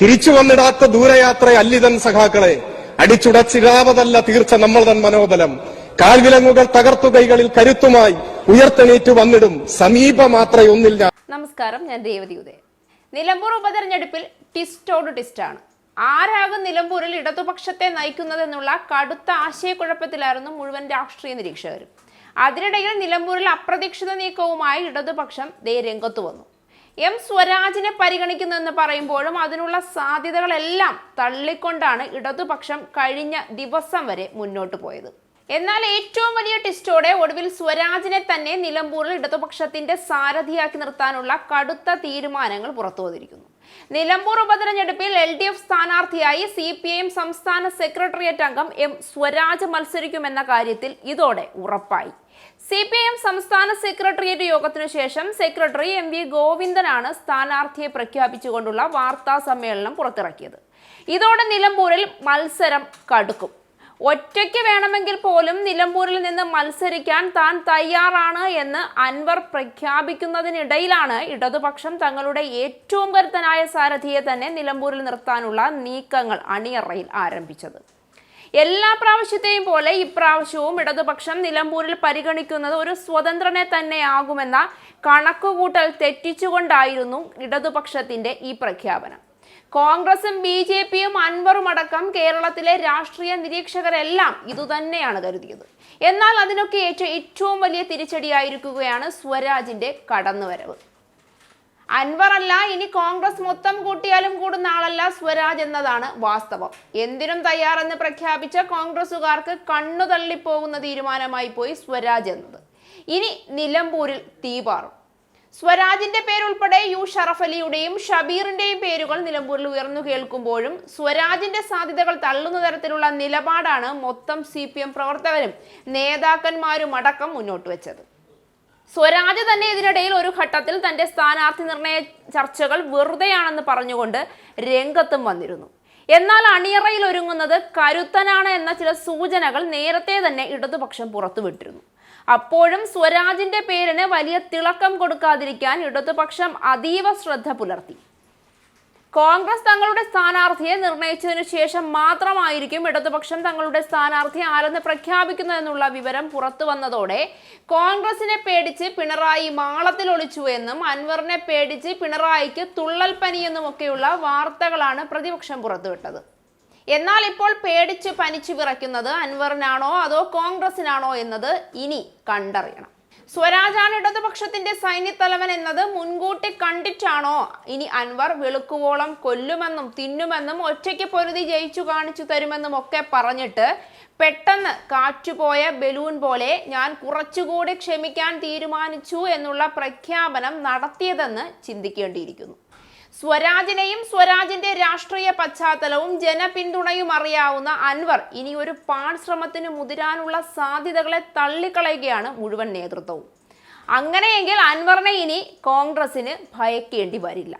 തിരിച്ചു വന്നിടാത്ത ദൂരയാത്ര അല്ലിതൻ സഖാക്കളെ അടിച്ചുടച്ചിരാവതല്ല തീർച്ച നമ്മൾ തൻ മനോബലം. കാൽവിലങ്ങുകൾ തകർത്തു കൈകളിൽ കരുത്തുമായി ഉയർത്തെണീറ്റ് വന്നിടും സമീപമാത്രയൊന്നില്ല. നമസ്കാരം, ഞാൻ രേവതി ഉദയൻ. നിലമ്പൂർ ഉപതെരഞ്ഞെടുപ്പിൽ ടിസ്റ്റോട് ടിസ്റ്റാണ്. ആരാകും നിലമ്പൂരിൽ ഇടതുപക്ഷത്തെ നയിക്കുന്നതെന്നുള്ള കടുത്ത ആശയക്കുഴപ്പത്തിലായിരുന്നു മുഴുവൻ രാഷ്ട്രീയ നിരീക്ഷകരും. അതിനിടയിൽ നിലമ്പൂരിൽ അപ്രതീക്ഷിത നീക്കവുമായി ഇടതുപക്ഷം രംഗത്തു വന്നു. എം സ്വരാജിനെ പരിഗണിക്കുന്നെന്ന് പറയുമ്പോഴും അതിനുള്ള സാധ്യതകളെല്ലാം തള്ളിക്കൊണ്ടാണ് ഇടതുപക്ഷം കഴിഞ്ഞ ദിവസം വരെ മുന്നോട്ട് പോയത്. എന്നാൽ ഏറ്റവും വലിയ ടിസ്റ്റോടെ ഒടുവിൽ സ്വരാജിനെ തന്നെ നിലമ്പൂരിൽ ഇടതുപക്ഷത്തിന്റെ സാരഥിയാക്കി നിർത്താനുള്ള കടുത്ത തീരുമാനങ്ങൾ പുറത്തു വന്നിരിക്കുന്നു. നിലമ്പൂർ ഉപതെരഞ്ഞെടുപ്പിൽ LDF സ്ഥാനാർത്ഥിയായി CPIM സംസ്ഥാന സെക്രട്ടേറിയറ്റ് അംഗം എം സ്വരാജ് മത്സരിക്കുമെന്ന കാര്യത്തിൽ ഇതോടെ ഉറപ്പായി. CPIM സംസ്ഥാന സെക്രട്ടേറിയറ്റ് യോഗത്തിനു ശേഷം സെക്രട്ടറി MV ഗോവിന്ദനാണ് സ്ഥാനാർത്ഥിയെ പ്രഖ്യാപിച്ചുകൊണ്ടുള്ള വാർത്താ സമ്മേളനം പുറത്തിറക്കിയത്. ഇതോടെ നിലമ്പൂരിൽ മത്സരം കടുക്കും. ഒറ്റയ്ക്ക് വേണമെങ്കിൽ പോലും നിലമ്പൂരിൽ നിന്ന് മത്സരിക്കാൻ താൻ തയ്യാറാണ് എന്ന് അൻവർ പ്രഖ്യാപിക്കുന്നതിനിടയിലാണ് ഇടതുപക്ഷം തങ്ങളുടെ ഏറ്റവും കരുത്തനായ സാരഥിയെ തന്നെ നിലമ്പൂരിൽ നിർത്താനുള്ള നീക്കങ്ങൾ അണിയറയിൽ ആരംഭിച്ചത്. എല്ലാ പ്രാവശ്യത്തെയും പോലെ ഇപ്രാവശ്യവും ഇടതുപക്ഷം നിലമ്പൂരിൽ പരിഗണിക്കുന്നത് ഒരു സ്വതന്ത്രനെ തന്നെയാകുമെന്ന കണക്കുകൂട്ടൽ തെറ്റിച്ചുകൊണ്ടായിരുന്നു ഇടതുപക്ഷത്തിന്റെ ഈ പ്രഖ്യാപനം. കോൺഗ്രസും BJPയും അൻവറും അടക്കം കേരളത്തിലെ രാഷ്ട്രീയ നിരീക്ഷകരെല്ലാം ഇതുതന്നെയാണ് കരുതിയത്. എന്നാൽ അതിനൊക്കെ ഏറ്റവും വലിയ തിരിച്ചടിയായിരിക്കുകയാണ് സ്വരാജിന്റെ കടന്നുവരവ്. അൻവർ അല്ല, ഇനി കോൺഗ്രസ് മൊത്തം കൂട്ടിയാലും കൂടുന്ന ആളല്ല സ്വരാജ് എന്നതാണ് വാസ്തവം. എന്തിനും തയ്യാറെന്ന് പ്രഖ്യാപിച്ച കോൺഗ്രസുകാർക്ക് കണ്ണു തള്ളിപ്പോകുന്ന തീരുമാനമായി പോയി സ്വരാജ് എന്നത്. ഇനി നിലമ്പൂരിൽ തീപാറും. സ്വരാജിന്റെ പേരുൾപ്പെടെ U ഷറഫ് അലിയുടെയും ഷബീറിന്റെയും പേരുകൾ നിലമ്പൂരിൽ ഉയർന്നു കേൾക്കുമ്പോഴും സ്വരാജിന്റെ സാധ്യതകൾ തള്ളുന്ന തരത്തിലുള്ള നിലപാടാണ് മൊത്തം CPM പ്രവർത്തകരും നേതാക്കന്മാരും അടക്കം മുന്നോട്ട് വെച്ചത്. സ്വരാജ് തന്നെ ഇതിനിടയിൽ ഒരു ഘട്ടത്തിൽ തന്റെ സ്ഥാനാർത്ഥി നിർണയ ചർച്ചകൾ വെറുതെയാണെന്ന് പറഞ്ഞുകൊണ്ട് രംഗത്തും വന്നിരുന്നു. എന്നാൽ അണിയറയിൽ ഒരുങ്ങുന്നത് കരുത്തനാണ് എന്ന ചില സൂചനകൾ നേരത്തെ തന്നെ ഇടതുപക്ഷം പുറത്തുവിട്ടിരുന്നു. അപ്പോഴും സ്വരാജിന്റെ പേരിന് വലിയ തിളക്കം കൊടുക്കാതിരിക്കാൻ ഇടതുപക്ഷം അതീവ ശ്രദ്ധ പുലർത്തി. കോൺഗ്രസ് തങ്ങളുടെ സ്ഥാനാർത്ഥിയെ നിർണയിച്ചതിനു ശേഷം മാത്രമായിരിക്കും ഇടതുപക്ഷം തങ്ങളുടെ സ്ഥാനാർത്ഥി ആരെന്ന് പ്രഖ്യാപിക്കുന്നതെന്നുള്ള വിവരം പുറത്തു വന്നതോടെ കോൺഗ്രസിനെ പേടിച്ച് പിണറായി മാളത്തിൽ ഒളിച്ചു എന്നും അൻവറിനെ പേടിച്ച് പിണറായിക്ക് തുള്ളൽ പനിയെന്നുമൊക്കെയുള്ള വാർത്തകളാണ് പ്രതിപക്ഷം പുറത്തുവിട്ടത്. എന്നാൽ ഇപ്പോൾ പേടിച്ച് പനിച്ചു വിറയ്ക്കുന്നത് അൻവറിനാണോ അതോ കോൺഗ്രസിനാണോ എന്നത് ഇനി കണ്ടറിയണം. സ്വരാജാണ് ഇടതുപക്ഷത്തിന്റെ സൈന്യത്തലവൻ എന്നത് മുൻകൂട്ടി കണ്ടിട്ടാണോ ഇനി അൻവർ വെളുക്കുവോളം കൊല്ലുമെന്നും തിന്നുമെന്നും ഒറ്റയ്ക്ക് പൊരുതി ജയിച്ചു കാണിച്ചു തരുമെന്നും ഒക്കെ പറഞ്ഞിട്ട് പെട്ടെന്ന് കാറ്റുപോയ ബലൂൺ പോലെ ഞാൻ കുറച്ചുകൂടി ക്ഷമിക്കാൻ തീരുമാനിച്ചു എന്നുള്ള പ്രഖ്യാപനം നടത്തിയതെന്ന് ചിന്തിക്കേണ്ടിയിരിക്കുന്നു. സ്വരാജിനെയും സ്വരാജിന്റെ രാഷ്ട്രീയ പശ്ചാത്തലവും ജനപിന്തുണയും അറിയാവുന്ന അൻവർ ഇനി ഒരു പാഴ്ശ്രമത്തിന് മുതിരാനുള്ള സാധ്യതകളെ തള്ളിക്കളയുകയാണ് മുഴുവൻ നേതൃത്വവും. അങ്ങനെയെങ്കിൽ അൻവറിനെ ഇനി കോൺഗ്രസിന് ഭയക്കേണ്ടി വരില്ല.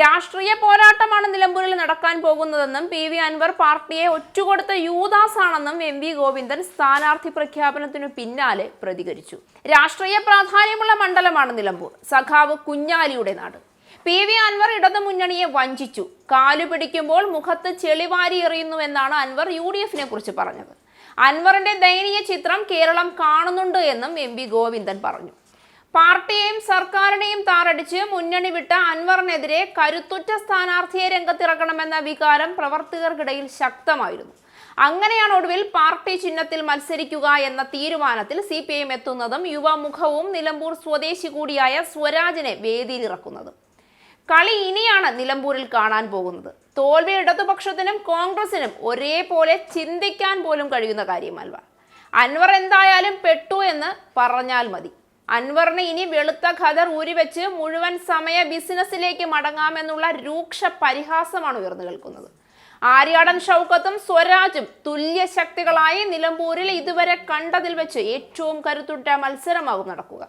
രാഷ്ട്രീയ പോരാട്ടമാണ് നിലമ്പൂരിൽ നടക്കാൻ പോകുന്നതെന്നും PV അൻവർ പാർട്ടിയെ ഒറ്റുകൊടുത്ത യൂദാസാണെന്നും MV ഗോവിന്ദൻ സ്ഥാനാർത്ഥി പ്രഖ്യാപനത്തിനു പിന്നാലെ പ്രതികരിച്ചു. രാഷ്ട്രീയ പ്രാധാന്യമുള്ള മണ്ഡലമാണ് നിലമ്പൂർ, സഖാവ് കുഞ്ഞാലിയുടെ നാട്. PV അൻവർ ഇടതുമുന്നണിയെ വഞ്ചിച്ചു, കാലുപിടിക്കുമ്പോൾ മുഖത്ത് ചെളിവാരി എറിയുന്നുവെന്നാണ് അൻവർ UDFനെ കുറിച്ച് പറഞ്ഞത്. അൻവറിന്റെ ദയനീയ ചിത്രം കേരളം കാണുന്നുണ്ട് എന്നും MV ഗോവിന്ദൻ പറഞ്ഞു. പാർട്ടിയെയും സർക്കാരിനെയും താറടിച്ച് മുന്നണി വിട്ട അൻവറിനെതിരെ കരുത്തുറ്റ സ്ഥാനാർത്ഥിയെ രംഗത്തിറക്കണമെന്ന വികാരം പ്രവർത്തകർക്കിടയിൽ ശക്തമായിരുന്നു. അങ്ങനെയാണ് ഒടുവിൽ പാർട്ടി ചിഹ്നത്തിൽ മത്സരിക്കുക എന്ന തീരുമാനത്തിൽ CPIM എത്തുന്നതും യുവമുഖവും നിലമ്പൂർ സ്വദേശി കൂടിയായ സ്വരാജിനെ വേദിയിലിറക്കുന്നതും. കളി ഇനിയാണ് നിലമ്പൂരിൽ കാണാൻ പോകുന്നത്. തോൽവി ഇടതുപക്ഷത്തിനും കോൺഗ്രസിനും ഒരേപോലെ ചിന്തിക്കാൻ പോലും കഴിയുന്ന കാര്യമല്ല. അൻവർ എന്തായാലും പെട്ടു എന്ന് പറഞ്ഞാൽ മതി. അൻവറിന് ഇനി വെളുത്ത ഖദർ ഊരിവെച്ച് മുഴുവൻ സമയ ബിസിനസ്സിലേക്ക് മടങ്ങാമെന്നുള്ള രൂക്ഷ പരിഹാസമാണ് ഉയർന്നു കേൾക്കുന്നത്. ആര്യാടൻ ഷൗക്കത്തും സ്വരാജും തുല്യ ശക്തികളായി നിലമ്പൂരിൽ ഇതുവരെ കണ്ടതിൽ വെച്ച് ഏറ്റവും കരുത്തുറ്റ മത്സരമാകും നടക്കുക.